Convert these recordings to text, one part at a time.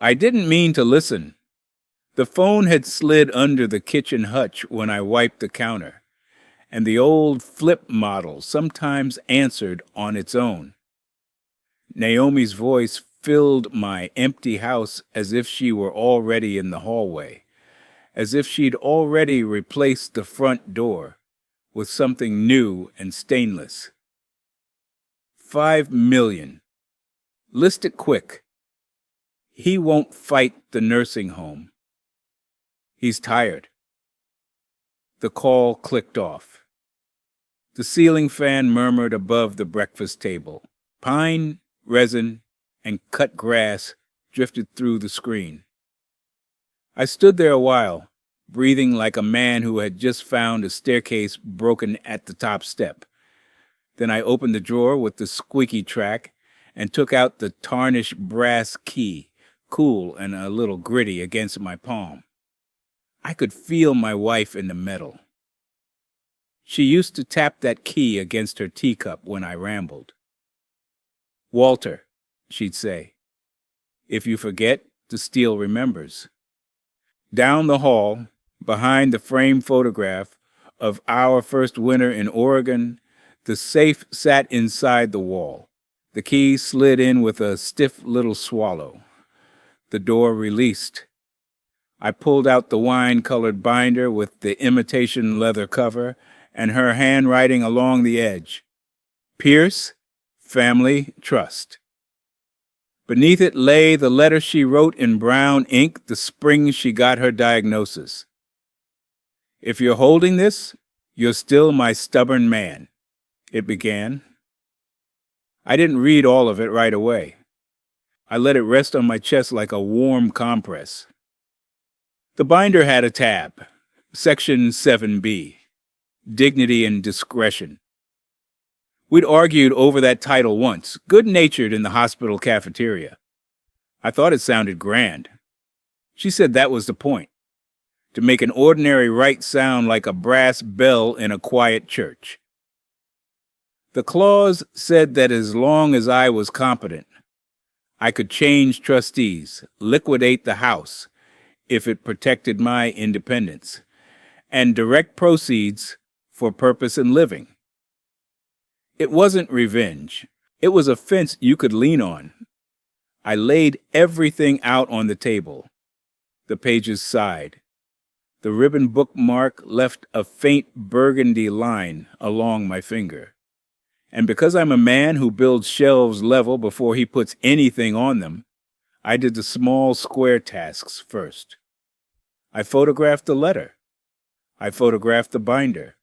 I didn't mean to listen. The phone had slid under the kitchen hutch when I wiped the counter, and the old flip model sometimes answered on its own. Naomi's voice filled my empty house as if she were already in the hallway, as if she'd already replaced the front door with something new and stainless. 5 million. List it quick. He won't fight the nursing home. He's tired. The call clicked off. The ceiling fan murmured above the breakfast table. Pine, resin, and cut grass drifted through the screen. I stood there a while, breathing like a man who had just found a staircase broken at the top step. Then I opened the drawer with the squeaky track and took out the tarnished brass key, cool and a little gritty against my palm. I could feel my wife in the metal. She used to tap that key against her teacup when I rambled. "Walter," she'd say. "If you forget, the steel remembers." Down the hall, behind the framed photograph of our first winter in Oregon, the safe sat inside the wall. The key slid in with a stiff little swallow. The door released. I pulled out the wine-colored binder with the imitation leather cover and her handwriting along the edge. Pierce, Family Trust. Beneath it lay the letter she wrote in brown ink the spring she got her diagnosis. "If you're holding this, you're still my stubborn man," it began. I didn't read all of it right away. I let it rest on my chest like a warm compress. The binder had a tab, Section 7B, Dignity and Discretion. We'd argued over that title once, good-natured in the hospital cafeteria. I thought it sounded grand. She said that was the point, to make an ordinary right sound like a brass bell in a quiet church. The clause said that as long as I was competent, I could change trustees, liquidate the house, if it protected my independence, and direct proceeds for purpose in living. It wasn't revenge. It was a fence you could lean on. I laid everything out on the table. The pages sighed. The ribbon bookmark left a faint burgundy line along my finger. And because I'm a man who builds shelves level before he puts anything on them, I did the small square tasks first. I photographed the letter. I photographed the binder.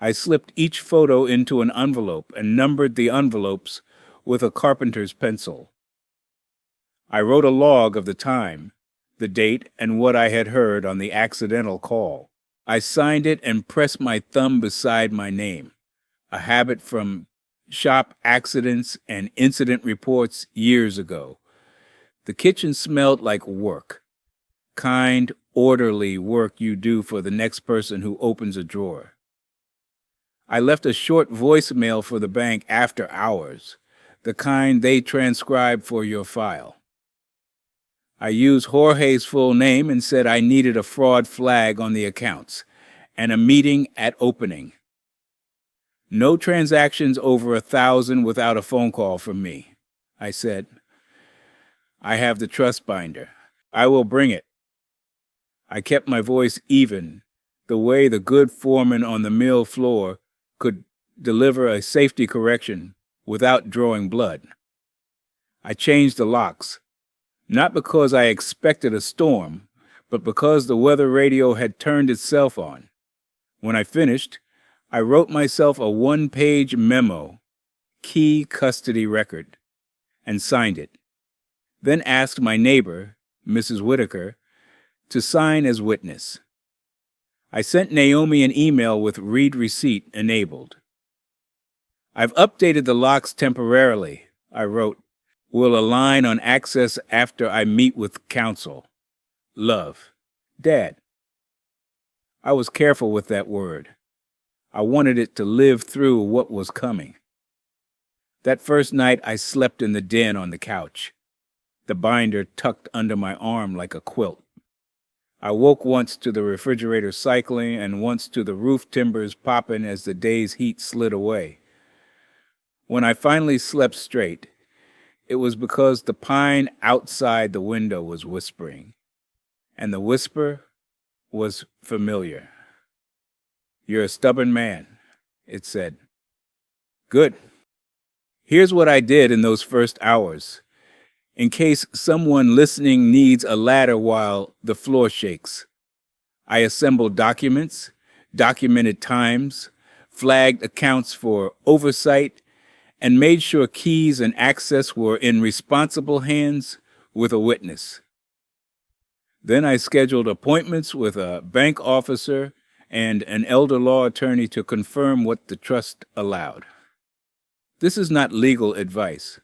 I slipped each photo into an envelope and numbered the envelopes with a carpenter's pencil. I wrote a log of the time, the date, and what I had heard on the accidental call. I signed it and pressed my thumb beside my name, a habit from shop accidents and incident reports years ago. The kitchen smelled like work, kind, orderly work you do for the next person who opens a drawer. I left a short voicemail for the bank after hours, the kind they transcribe for your file. I used Jorge's full name and said I needed a fraud flag on the accounts and a meeting at opening. "No transactions over 1,000 without a phone call from me," I said. "I have the trust binder. I will bring it." I kept my voice even, the way the good foreman on the mill floor could deliver a safety correction without drawing blood. I changed the locks, not because I expected a storm, but because the weather radio had turned itself on. When I finished, I wrote myself a one-page memo, key custody record, and signed it. Then asked my neighbor, Mrs. Whitaker, to sign as witness. I sent Naomi an email with read receipt enabled. "I've updated the locks temporarily," I wrote. "Will align on access after I meet with counsel. Love, Dad." I was careful with that word. I wanted it to live through what was coming. That first night I slept in the den on the couch. the binder tucked under my arm like a quilt. I woke once to the refrigerator cycling and once to the roof timbers popping as the day's heat slid away. When I finally slept straight, it was because the pine outside the window was whispering, and the whisper was familiar. "You're a stubborn man," it said. Good. Here's what I did in those first hours, in case someone listening needs a ladder while the floor shakes. I assembled documents, documented times, flagged accounts for oversight, and made sure keys and access were in responsible hands with a witness. Then I scheduled appointments with a bank officer and an elder law attorney to confirm what the trust allowed. This is not legal advice.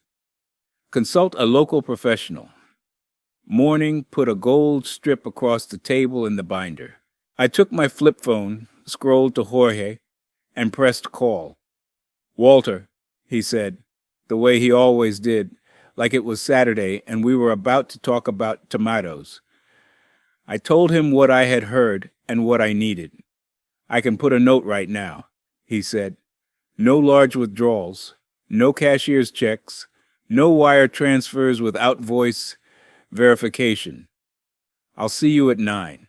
Consult a local professional. Morning, put a gold strip across the table in the binder. I took my flip phone, scrolled to Jorge, and pressed call. "Walter," he said, the way he always did, like it was Saturday and we were about to talk about tomatoes. I told him what I had heard and what I needed. "I can put a note right now," he said. "No large withdrawals, no cashier's checks, no wire transfers without voice verification. I'll see you at 9.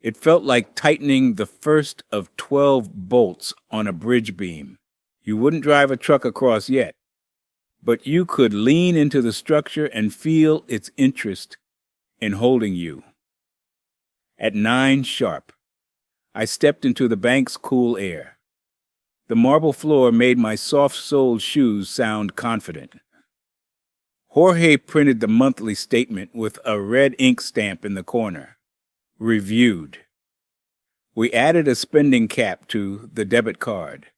It felt like tightening the first of 12 bolts on a bridge beam. You wouldn't drive a truck across yet, but you could lean into the structure and feel its interest in holding you. At 9 sharp, I stepped into the bank's cool air. The marble floor made my soft-soled shoes sound confident. Jorge printed the monthly statement with a red ink stamp in the corner. Reviewed. We added a spending cap to the debit card.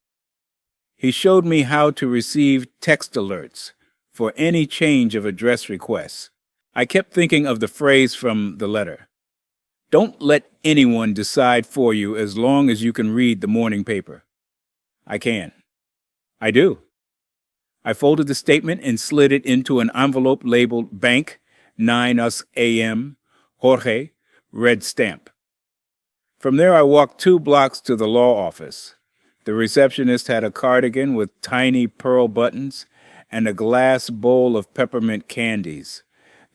He showed me how to receive text alerts for any change of address requests. I kept thinking of the phrase from the letter. "Don't let anyone decide for you as long as you can read the morning paper." I can. I do. I folded the statement and slid it into an envelope labeled Bank, 9 us a.m., Jorge, red stamp. From there I walked 2 blocks to the law office. The receptionist had a cardigan with tiny pearl buttons and a glass bowl of peppermint candies.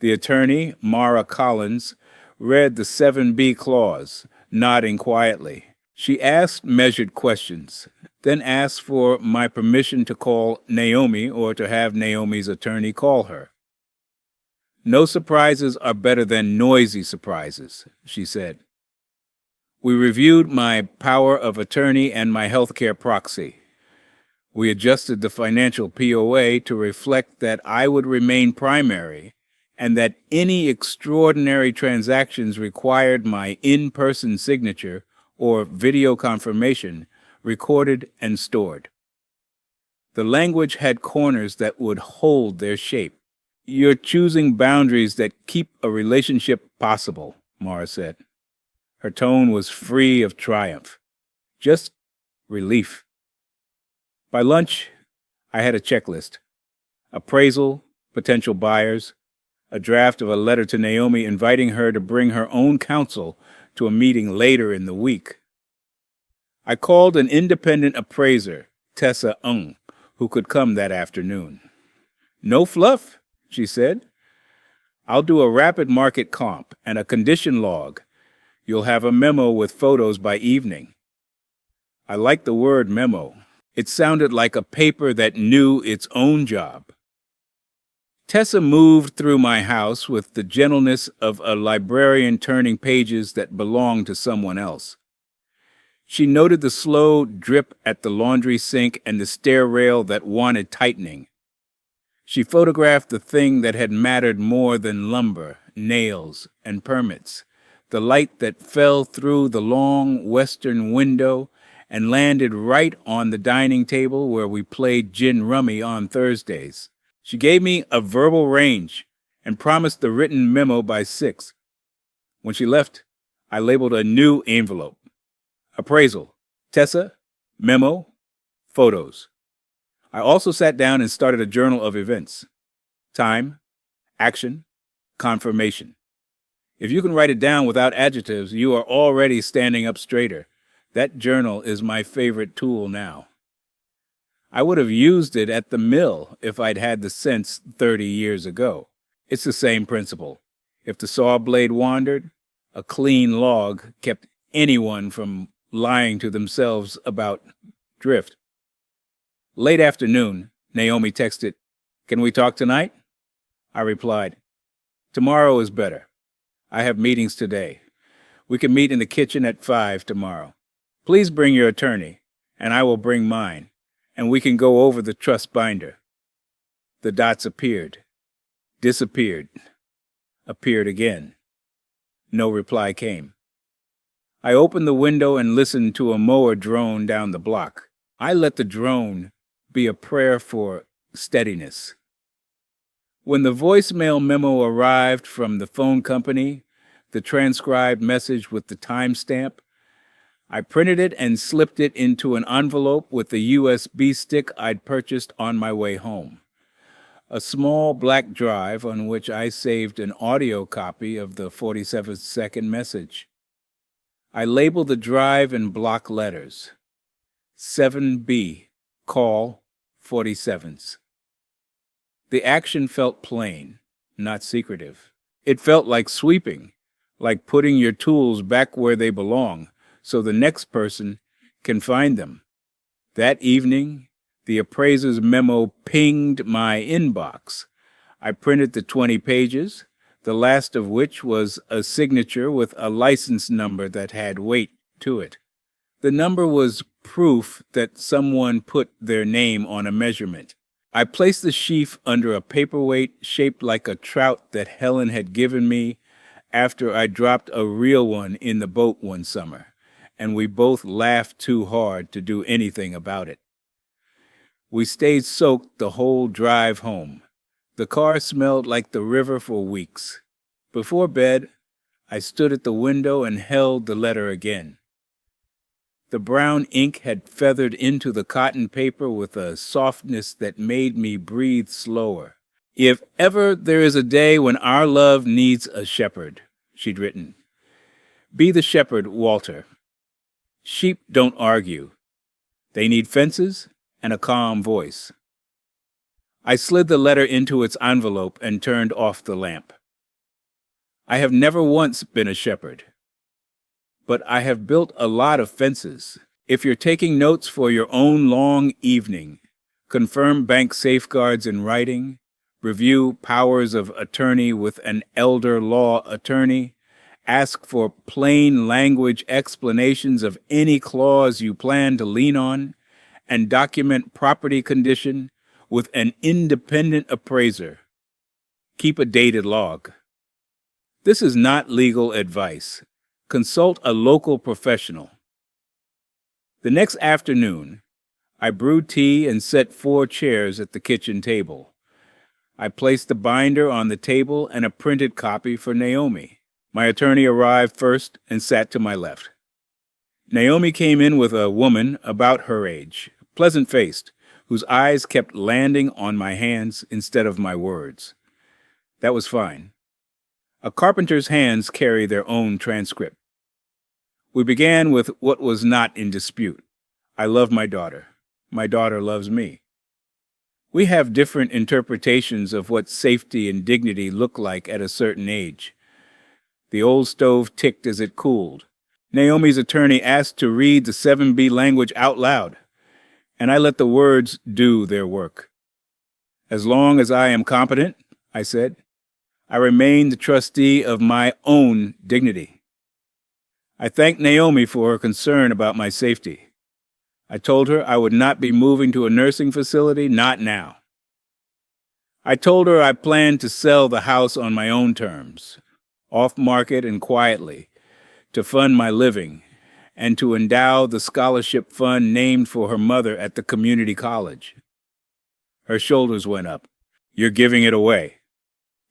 The attorney, Mara Collins, read the 7B clause, nodding quietly. She asked measured questions, then asked for my permission to call Naomi or to have Naomi's attorney call her. "No surprises are better than noisy surprises," she said. We reviewed my power of attorney and my healthcare proxy. We adjusted the financial POA to reflect that I would remain primary and that any extraordinary transactions required my in-person signature or video confirmation recorded and stored. The language had corners that would hold their shape. "You're choosing boundaries that keep a relationship possible," Mara said. Her tone was free of triumph, just relief. By lunch, I had a checklist. Appraisal, potential buyers, a draft of a letter to Naomi inviting her to bring her own counsel to a meeting later in the week. I called an independent appraiser, Tessa Ung, who could come that afternoon. "No fluff," she said. "I'll do a rapid market comp and a condition log. You'll have a memo with photos by evening." I liked the word memo. It sounded like a paper that knew its own job. Tessa moved through my house with the gentleness of a librarian turning pages that belonged to someone else. She noted the slow drip at the laundry sink and the stair rail that wanted tightening. She photographed the thing that had mattered more than lumber, nails, and permits, the light that fell through the long western window and landed right on the dining table where we played gin rummy on Thursdays. She gave me a verbal range and promised the written memo by 6. When she left, I labeled a new envelope. Appraisal, Tessa, memo, photos. I also sat down and started a journal of events. Time, Action, confirmation. If you can write it down without adjectives, you are already standing up straighter. That journal is my favorite tool now. I would have used it at the mill if I'd had the sense 30 years ago. It's the same principle. If the saw blade wandered, a clean log kept anyone from lying to themselves about drift. Late afternoon, Naomi texted, "Can we talk tonight?" I replied, "Tomorrow is better. I have meetings today. We can meet in the kitchen at 5 tomorrow. Please bring your attorney, and I will bring mine, and we can go over the trust binder." The dots appeared, disappeared, appeared again. No reply came. I opened the window and listened to a mower drone down the block. I let the drone be a prayer for steadiness. When the voicemail memo arrived from the phone company, the transcribed message with the timestamp, I printed it and slipped it into an envelope with the USB stick I'd purchased on my way home. A small black drive on which I saved an audio copy of the 47-second message. I labeled the drive in block letters. 7B, call 47s. The action felt plain, not secretive. It felt like sweeping, like putting your tools back where they belong, so the next person can find them. That evening, the appraiser's memo pinged my inbox. I printed the 20 pages, the last of which was a signature with a license number that had weight to it. The number was proof that someone put their name on a measurement. I placed the sheaf under a paperweight shaped like a trout that Helen had given me after I dropped a real one in the boat one summer, and we both laughed too hard to do anything about it. We stayed soaked the whole drive home. The car smelled like the river for weeks. Before bed, I stood at the window and held the letter again. The brown ink had feathered into the cotton paper with a softness that made me breathe slower. "If ever there is a day when our love needs a shepherd," she'd written, "be the shepherd, Walter. Sheep don't argue. They need fences and a calm voice." I slid the letter into its envelope and turned off the lamp. I have never once been a shepherd, but I have built a lot of fences. If you're taking notes for your own long evening, confirm bank safeguards in writing, review powers of attorney with an elder law attorney, ask for plain language explanations of any clause you plan to lean on, and document property condition with an independent appraiser. Keep a dated log. This is not legal advice. Consult a local professional. The next afternoon, I brewed tea and set 4 chairs at the kitchen table. I placed the binder on the table and a printed copy for Naomi. My attorney arrived first and sat to my left. Naomi came in with a woman about her age, pleasant-faced, whose eyes kept landing on my hands instead of my words. That was fine. A carpenter's hands carry their own transcript. We began with what was not in dispute. I love my daughter. My daughter loves me. We have different interpretations of what safety and dignity look like at a certain age. The old stove ticked as it cooled. Naomi's attorney asked to read the 7B language out loud, and I let the words do their work. "As long as I am competent," I said, "I remain the trustee of my own dignity." I thanked Naomi for her concern about my safety. I told her I would not be moving to a nursing facility, not now. I told her I planned to sell the house on my own terms, off-market and quietly, to fund my living, and to endow the scholarship fund named for her mother at the community college. Her shoulders went up. "You're giving it away."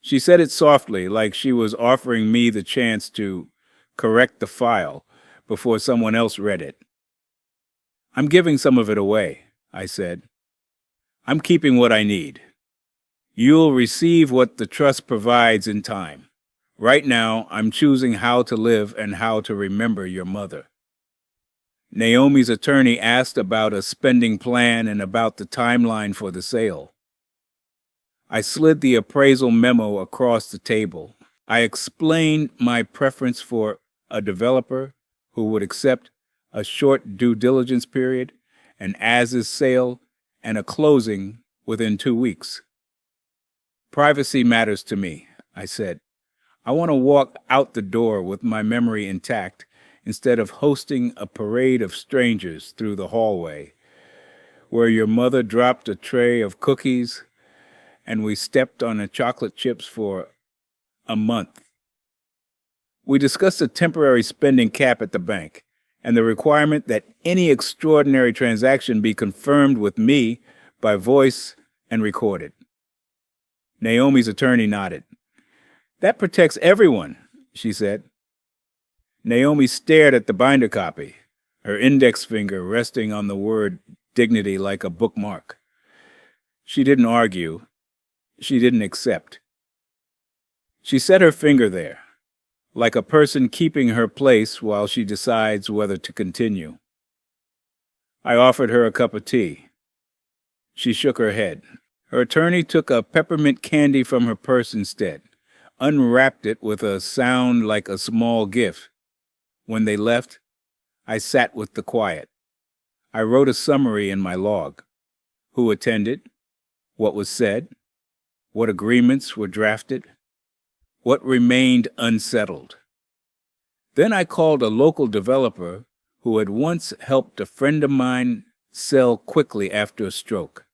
She said it softly, like she was offering me the chance to correct the file before someone else read it. "I'm giving some of it away," I said. "I'm keeping what I need. You'll receive what the trust provides in time. Right now, I'm choosing how to live and how to remember your mother. Naomi's attorney asked about a spending plan and about the timeline for the sale. I slid the appraisal memo across the table. I explained my preference for a developer who would accept a short due diligence period, an as-is sale, and a closing within 2 weeks. Privacy matters to me, I said. I want to walk out the door with my memory intact instead of hosting a parade of strangers through the hallway, where your mother dropped a tray of cookies and we stepped on the chocolate chips for a month. We discussed a temporary spending cap at the bank and the requirement that any extraordinary transaction be confirmed with me by voice and recorded. Naomi's attorney nodded. That protects everyone, she said. Naomi stared at the binder copy, her index finger resting on the word dignity like a bookmark. She didn't argue. She didn't accept. She set her finger there, like a person keeping her place while she decides whether to continue. I offered her a cup of tea. She shook her head. Her attorney took a peppermint candy from her purse instead, unwrapped it with a sound like a small gift. When they left, I sat with the quiet. I wrote a summary in my log. Who attended? What was said? What agreements were drafted? What remained unsettled? Then I called a local developer who had once helped a friend of mine sell quickly after a stroke.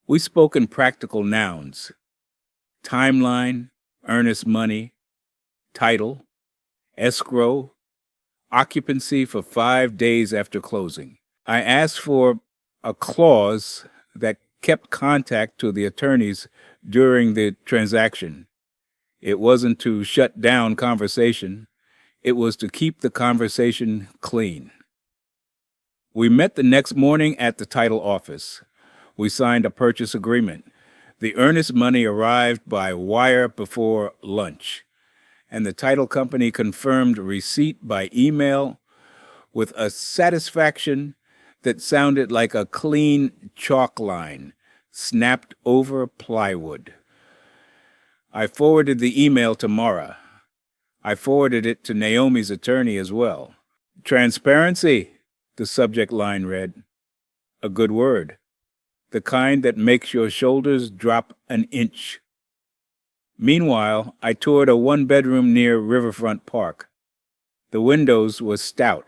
We spoke in practical nouns: timeline, earnest money, title, escrow, occupancy for 5 days after closing. I asked for a clause that kept contact to the attorneys during the transaction. It wasn't to shut down conversation. It was to keep the conversation clean. We met the next morning at the title office. We signed a purchase agreement. The earnest money arrived by wire before lunch, and the title company confirmed receipt by email with a satisfaction that sounded like a clean chalk line snapped over plywood. I forwarded the email to Mara. I forwarded it to Naomi's attorney as well. Transparency, the subject line read. A good word. The kind that makes your shoulders drop an inch. Meanwhile, I toured a one-bedroom near Riverfront Park. The windows were stout.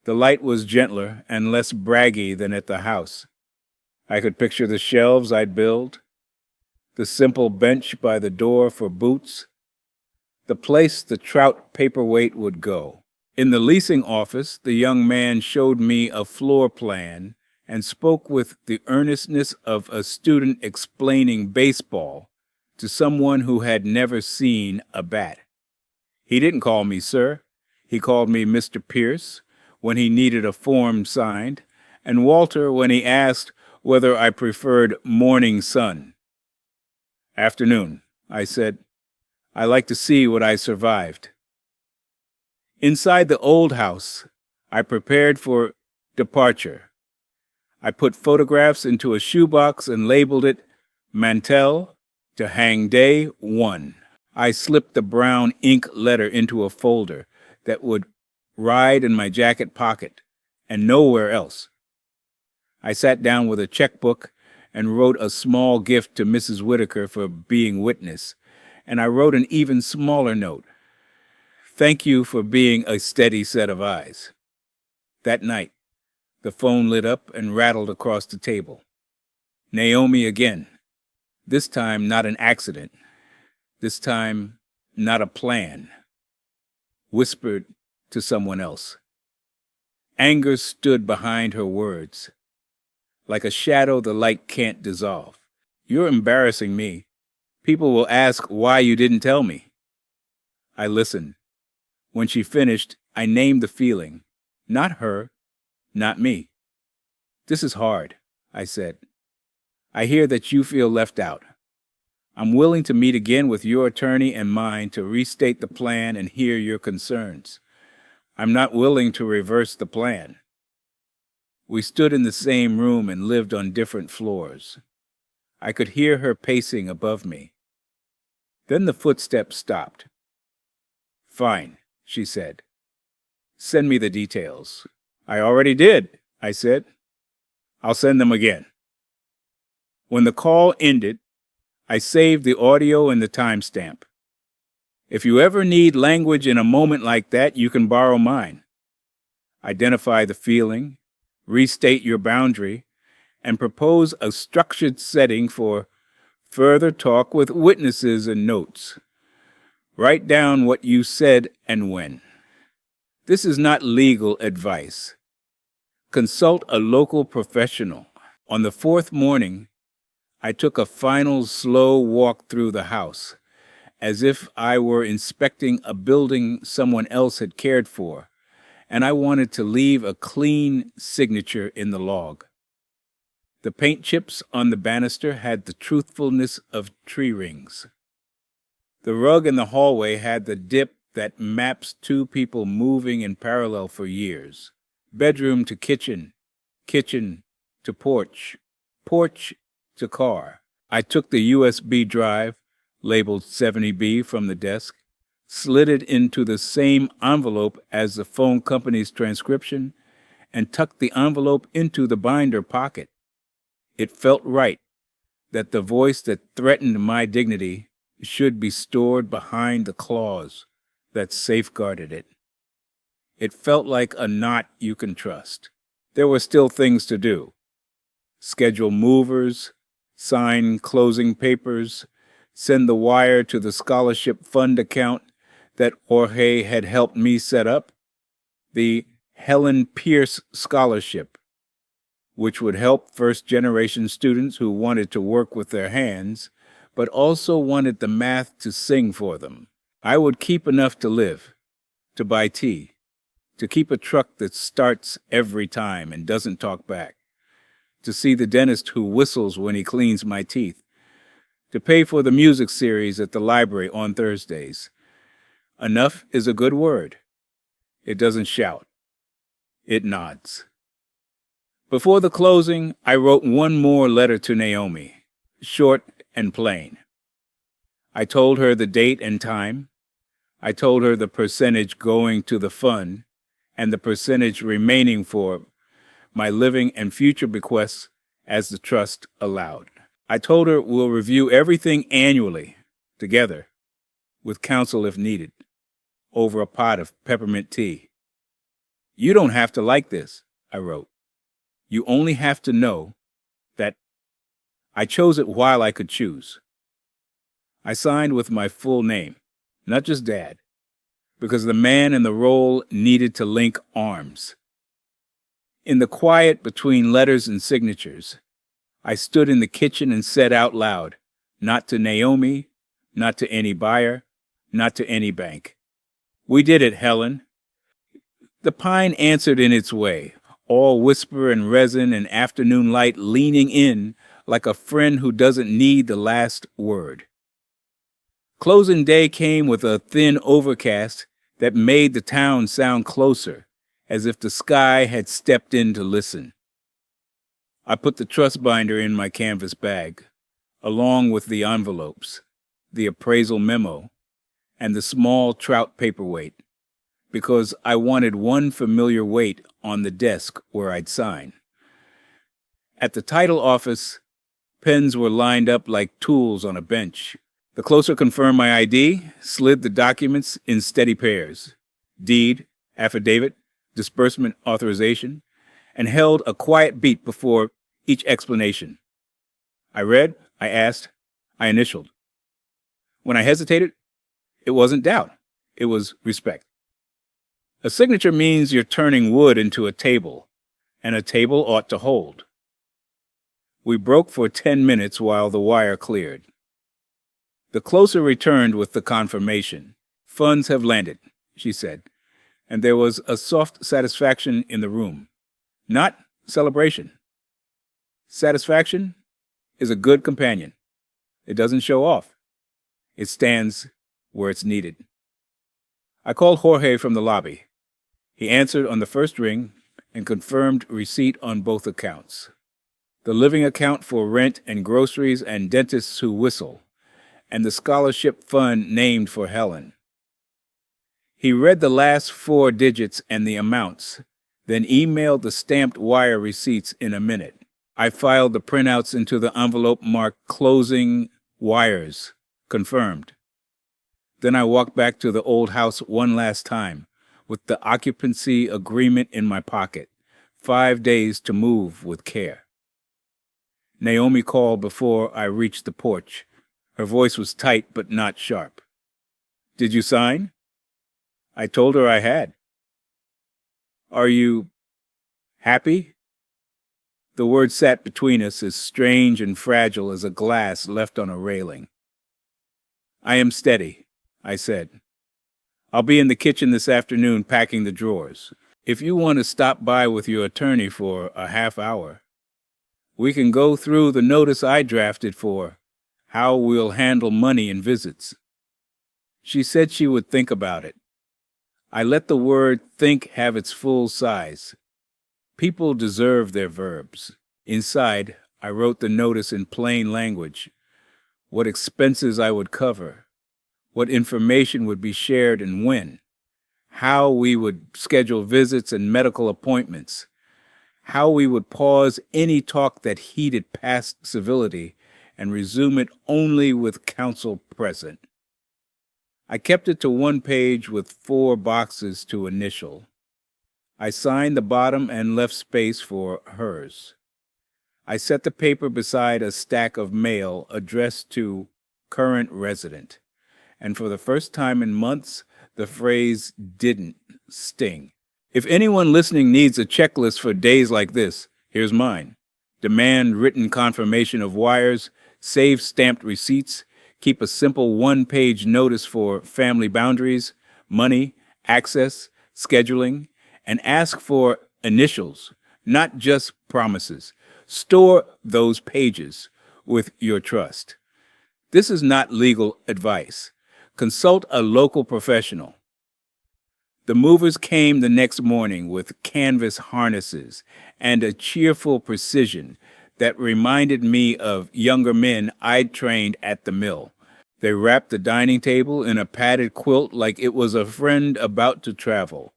The light was gentler and less braggy than at the house. I could picture the shelves I'd build, the simple bench by the door for boots, the place the trout paperweight would go. In the leasing office, the young man showed me a floor plan and spoke with the earnestness of a student explaining baseball to someone who had never seen a bat. He didn't call me sir. He called me Mr. Pierce when he needed a form signed, and Walter when he asked whether I preferred morning sun. Afternoon, I said. I like to see what I survived. Inside the old house, I prepared for departure. I put photographs into a shoebox and labeled it Mantell to hang day 1. I slipped the brown ink letter into a folder that would ride in my jacket pocket and nowhere else. I sat down with a checkbook and wrote a small gift to Mrs. Whitaker for being witness, and I wrote an even smaller note. Thank you for being a steady set of eyes. That night, the phone lit up and rattled across the table. Naomi again. This time not an accident. This time not a plan. Whispered to someone else. Anger stood behind her words. Like a shadow the light can't dissolve. You're embarrassing me. People will ask why you didn't tell me. I listened. When she finished, I named the feeling. Not her. Not me. This is hard, I said. I hear that you feel left out. I'm willing to meet again with your attorney and mine to restate the plan and hear your concerns. I'm not willing to reverse the plan. We stood in the same room and lived on different floors. I could hear her pacing above me. Then the footsteps stopped. Fine, she said. Send me the details. I already did, I said. I'll send them again. When the call ended, I saved the audio and the timestamp. If you ever need language in a moment like that, you can borrow mine. Identify the feeling, restate your boundary, and propose a structured setting for further talk with witnesses and notes. Write down what you said and when. This is not legal advice. Consult a local professional. On the fourth morning, I took a final slow walk through the house, as if I were inspecting a building someone else had cared for, and I wanted to leave a clean signature in the log. The paint chips on the banister had the truthfulness of tree rings. The rug in the hallway had the dip that maps two people moving in parallel for years. Bedroom to kitchen, kitchen to porch, porch to car. I took the USB drive, labeled 70B, from the desk, slid it into the same envelope as the phone company's transcription, and tucked the envelope into the binder pocket. It felt right that the voice that threatened my dignity should be stored behind the clause that safeguarded it. It felt like a knot you can trust. There were still things to do. Schedule movers, sign closing papers, send the wire to the scholarship fund account that Jorge had helped me set up, the Helen Pierce Scholarship, which would help first-generation students who wanted to work with their hands, but also wanted the math to sing for them. I would keep enough to live, to buy tea, to keep a truck that starts every time and doesn't talk back, to see the dentist who whistles when he cleans my teeth, to pay for the music series at the library on Thursdays. Enough is a good word. It doesn't shout. It nods. Before the closing, I wrote one more letter to Naomi, short and plain. I told her the date and time. I told her the percentage going to the fund and the percentage remaining for my living and future bequests as the trust allowed. I told her we'll review everything annually, together, with counsel if needed, over a pot of peppermint tea. You don't have to like this, I wrote. You only have to know that I chose it while I could choose. I signed with my full name, not just Dad, because the man in the role needed to link arms. In the quiet between letters and signatures, I stood in the kitchen and said out loud, not to Naomi, not to any buyer, not to any bank. We did it, Helen. The pine answered in its way, all whisper and resin and afternoon light leaning in like a friend who doesn't need the last word. Closing day came with a thin overcast that made the town sound closer, as if the sky had stepped in to listen. I put the trust binder in my canvas bag, along with the envelopes, the appraisal memo, and the small trout paperweight, because I wanted one familiar weight on the desk where I'd sign. At the title office, pens were lined up like tools on a bench. The closer confirmed my ID, slid the documents in steady pairs, deed, affidavit, disbursement authorization, and held a quiet beat before each explanation. I read, I asked, I initialed. When I hesitated, it wasn't doubt, it was respect. A signature means you're turning wood into a table, and a table ought to hold. We broke for 10 minutes while the wire cleared. The closer returned with the confirmation. Funds have landed, she said, and there was a soft satisfaction in the room. Not celebration. Satisfaction is a good companion. It doesn't show off. It stands where it's needed. I called Jorge from the lobby. He answered on the first ring and confirmed receipt on both accounts. The living account for rent and groceries and dentists who whistle, and the scholarship fund named for Helen. He read the last 4 digits and the amounts, then emailed the stamped wire receipts in a minute. I filed the printouts into the envelope marked closing wires, confirmed. Then I walked back to the old house one last time, with the occupancy agreement in my pocket. 5 days to move with care. Naomi called before I reached the porch. Her voice was tight but not sharp. "Did you sign?" I told her I had. "Are you happy?" The word sat between us as strange and fragile as a glass left on a railing. "I am steady," I said. "I'll be in the kitchen this afternoon packing the drawers. If you want to stop by with your attorney for a half hour, we can go through the notice I drafted for how we'll handle money and visits." She said she would think about it. I let the word think have its full size. People deserve their verbs. Inside, I wrote the notice in plain language, what expenses I would cover, what information would be shared and when, how we would schedule visits and medical appointments, how we would pause any talk that heated past civility and resume it only with counsel present. I kept it to 1 page with 4 boxes to initial. I signed the bottom and left space for hers. I set the paper beside a stack of mail addressed to current resident, and for the first time in months, the phrase didn't sting. If anyone listening needs a checklist for days like this, here's mine. Demand written confirmation of wires, save stamped receipts, keep a simple 1-page notice for family boundaries, money, access, scheduling, and ask for initials, not just promises. Store those pages with your trust. This is not legal advice. Consult a local professional. The movers came the next morning with canvas harnesses and a cheerful precision that reminded me of younger men I'd trained at the mill. They wrapped the dining table in a padded quilt like it was a friend about to travel.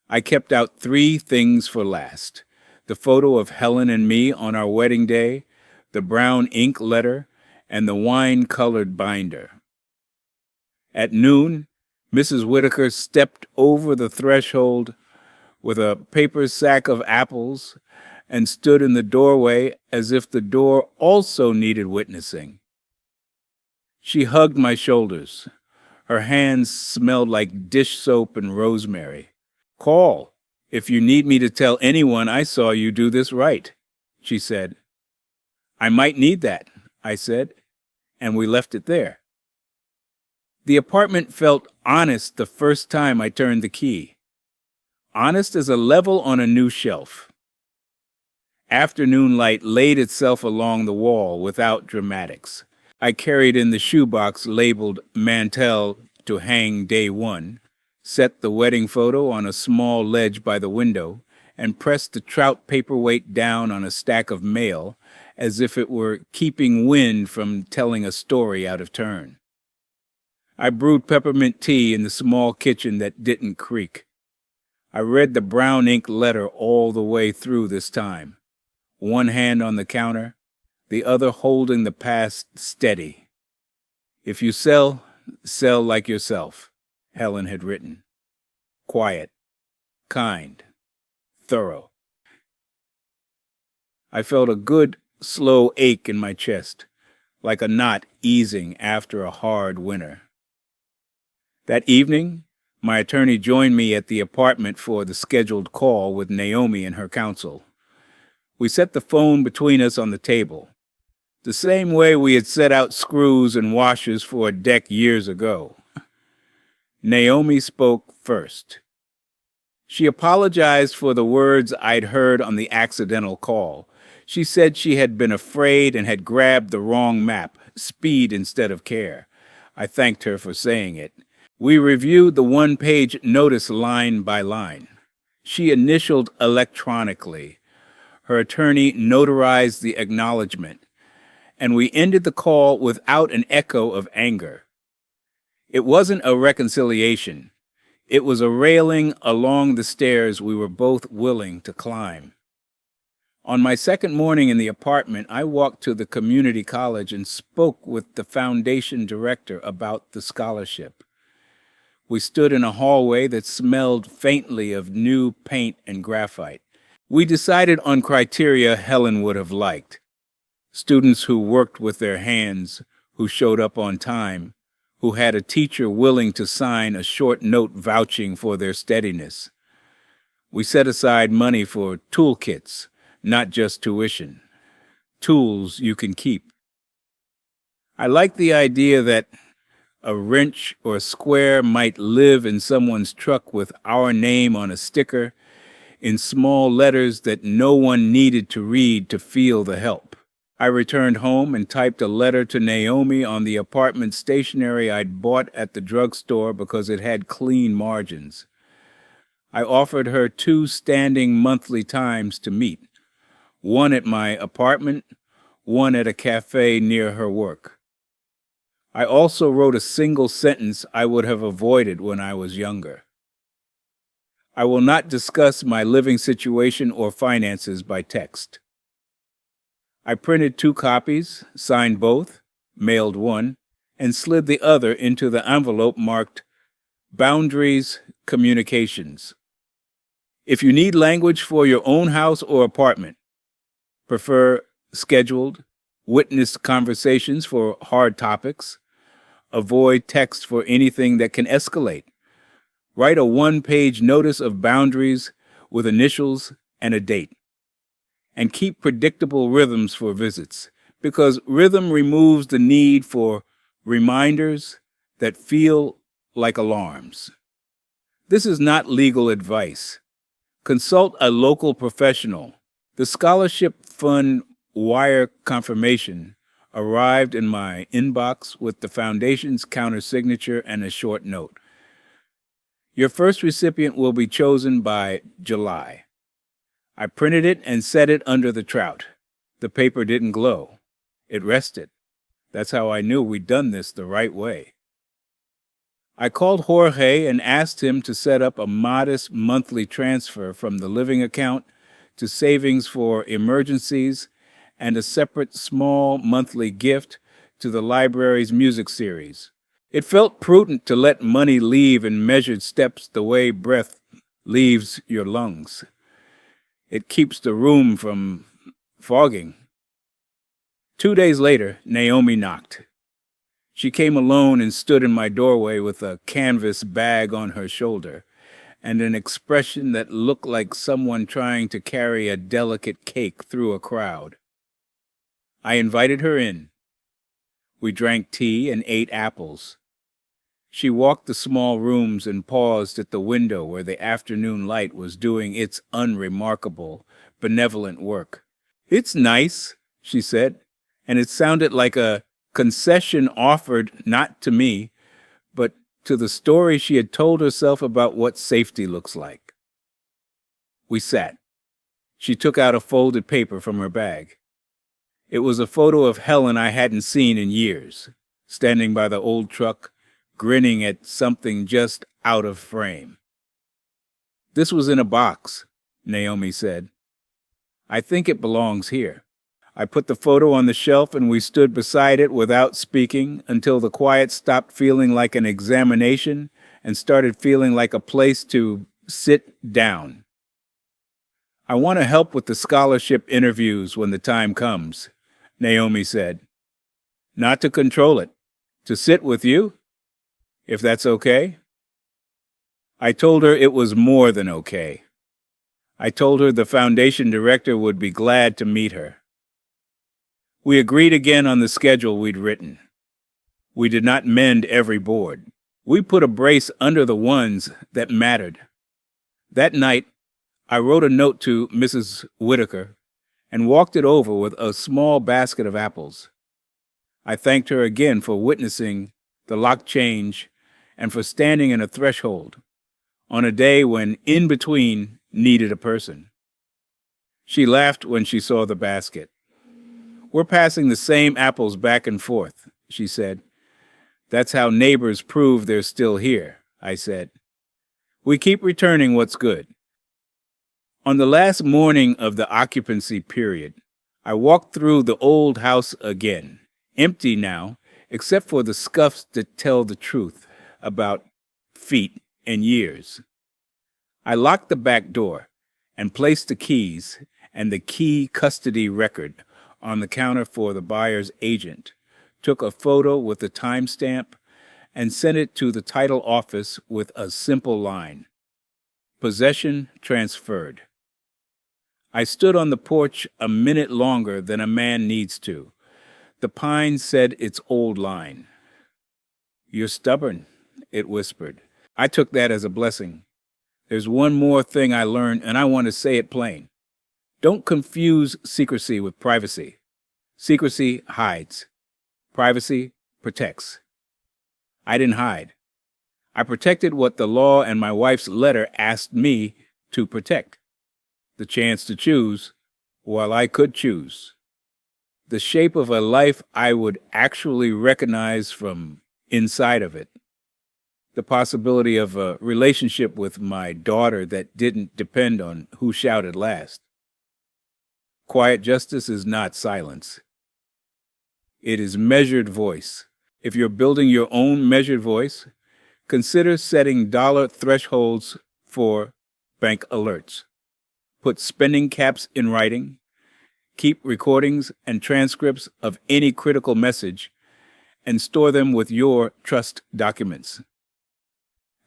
I kept out 3 things for last: the photo of Helen and me on our wedding day, the brown ink letter, and the wine-colored binder. At noon, Mrs. Whitaker stepped over the threshold with a paper sack of apples and stood in the doorway as if the door also needed witnessing. She hugged my shoulders. Her hands smelled like dish soap and rosemary. "Call if you need me to tell anyone I saw you do this right," she said. "I might need that," I said, and we left it there. The apartment felt honest the first time I turned the key. Honest as a level on a new shelf. Afternoon light laid itself along the wall without dramatics. I carried in the shoebox labeled Mantel to hang day 1, set the wedding photo on a small ledge by the window, and pressed the trout paperweight down on a stack of mail as if it were keeping wind from telling a story out of turn. I brewed peppermint tea in the small kitchen that didn't creak. I read the brown ink letter all the way through this time, one hand on the counter, the other holding the past steady. "If you sell, sell like yourself," Helen had written. Quiet, kind, thorough. I felt a good, slow ache in my chest, like a knot easing after a hard winter. That evening, my attorney joined me at the apartment for the scheduled call with Naomi and her counsel. We set the phone between us on the table, the same way we had set out screws and washers for a deck years ago. Naomi spoke first. She apologized for the words I'd heard on the accidental call. She said she had been afraid and had grabbed the wrong map, speed instead of care. I thanked her for saying it. We reviewed the one-page notice line by line. She initialed electronically. Her attorney notarized the acknowledgement, and we ended the call without an echo of anger. It wasn't a reconciliation. It was a railing along the stairs we were both willing to climb. On my second morning in the apartment, I walked to the community college and spoke with the foundation director about the scholarship. We stood in a hallway that smelled faintly of new paint and graphite. We decided on criteria Helen would have liked. Students who worked with their hands, who showed up on time, who had a teacher willing to sign a short note vouching for their steadiness. We set aside money for toolkits, not just tuition. Tools you can keep. I like the idea that a wrench or a square might live in someone's truck with our name on a sticker in small letters that no one needed to read to feel the help. I returned home and typed a letter to Naomi on the apartment stationery I'd bought at the drugstore because it had clean margins. I offered her 2 standing monthly times to meet, one at my apartment, one at a cafe near her work. I also wrote a single sentence I would have avoided when I was younger. I will not discuss my living situation or finances by text. I printed 2 copies, signed both, mailed one, and slid the other into the envelope marked Boundaries Communications. If you need language for your own house or apartment, prefer scheduled, witnessed conversations for hard topics, avoid text for anything that can escalate. Write a 1-page notice of boundaries with initials and a date. And keep predictable rhythms for visits, because rhythm removes the need for reminders that feel like alarms. This is not legal advice. Consult a local professional. The scholarship fund wire confirmation arrived in my inbox with the foundation's countersignature and a short note. Your first recipient will be chosen by July. I printed it and set it under the trout. The paper didn't glow. It rested. That's how I knew we'd done this the right way. I called Jorge and asked him to set up a modest monthly transfer from the living account to savings for emergencies and a separate small monthly gift to the library's music series. It felt prudent to let money leave in measured steps the way breath leaves your lungs. It keeps the room from fogging. 2 days later, Naomi knocked. She came alone and stood in my doorway with a canvas bag on her shoulder and an expression that looked like someone trying to carry a delicate cake through a crowd. I invited her in. We drank tea and ate apples. She walked the small rooms and paused at the window where the afternoon light was doing its unremarkable, benevolent work. "It's nice," she said, and it sounded like a concession offered not to me, but to the story she had told herself about what safety looks like. We sat. She took out a folded paper from her bag. It was a photo of Helen I hadn't seen in years, standing by the old truck, grinning at something just out of frame. "This was in a box," Naomi said. "I think it belongs here." I put the photo on the shelf and we stood beside it without speaking until the quiet stopped feeling like an examination and started feeling like a place to sit down. "I want to help with the scholarship interviews when the time comes," Naomi said. "Not to control it, to sit with you, if that's okay." I told her it was more than okay. I told her the foundation director would be glad to meet her. We agreed again on the schedule we'd written. We did not mend every board. We put a brace under the ones that mattered. That night, I wrote a note to Mrs. Whitaker and walked it over with a small basket of apples. I thanked her again for witnessing the lock change and for standing in a threshold on a day when in between needed a person. She laughed when she saw the basket. "We're passing the same apples back and forth," she said. "That's how neighbors prove they're still here," I said. "We keep returning what's good." On the last morning of the occupancy period, I walked through the old house again, empty now, except for the scuffs that tell the truth about feet and years. I locked the back door and placed the keys and the key custody record on the counter for the buyer's agent, took a photo with the timestamp, and sent it to the title office with a simple line: "Possession transferred." I stood on the porch a minute longer than a man needs to. The pine said its old line. "You're stubborn," it whispered. I took that as a blessing. There's one more thing I learned, and I want to say it plain. Don't confuse secrecy with privacy. Secrecy hides. Privacy protects. I didn't hide. I protected what the law and my wife's letter asked me to protect: the chance to choose while I could choose. The shape of a life I would actually recognize from inside of it. The possibility of a relationship with my daughter that didn't depend on who shouted last. Quiet justice is not silence. It is measured voice. If you're building your own measured voice, consider setting dollar thresholds for bank alerts. Put spending caps in writing. Keep recordings and transcripts of any critical message and store them with your trust documents.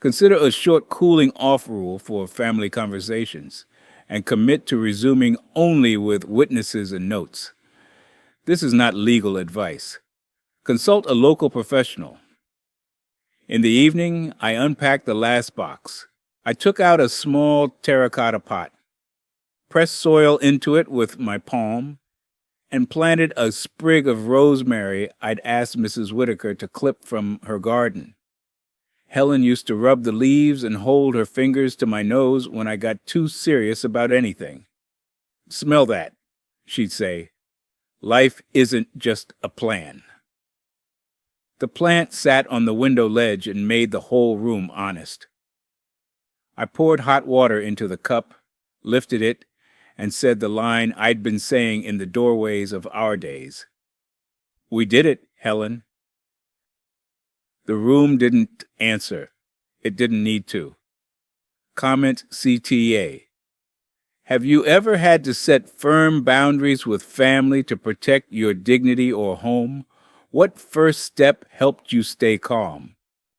Consider a short cooling off rule for family conversations and commit to resuming only with witnesses and notes. This is not legal advice. Consult a local professional. In the evening, I unpacked the last box. I took out a small terracotta pot, pressed soil into it with my palm, and planted a sprig of rosemary I'd asked Mrs. Whitaker to clip from her garden. Helen used to rub the leaves and hold her fingers to my nose when I got too serious about anything. "Smell that," she'd say. "Life isn't just a plan." The plant sat on the window ledge and made the whole room honest. I poured hot water into the cup, lifted it, and said the line I'd been saying in the doorways of our days. "We did it, Helen." The room didn't answer. It didn't need to. Comment CTA. Have you ever had to set firm boundaries with family to protect your dignity or home? What first step helped you stay calm?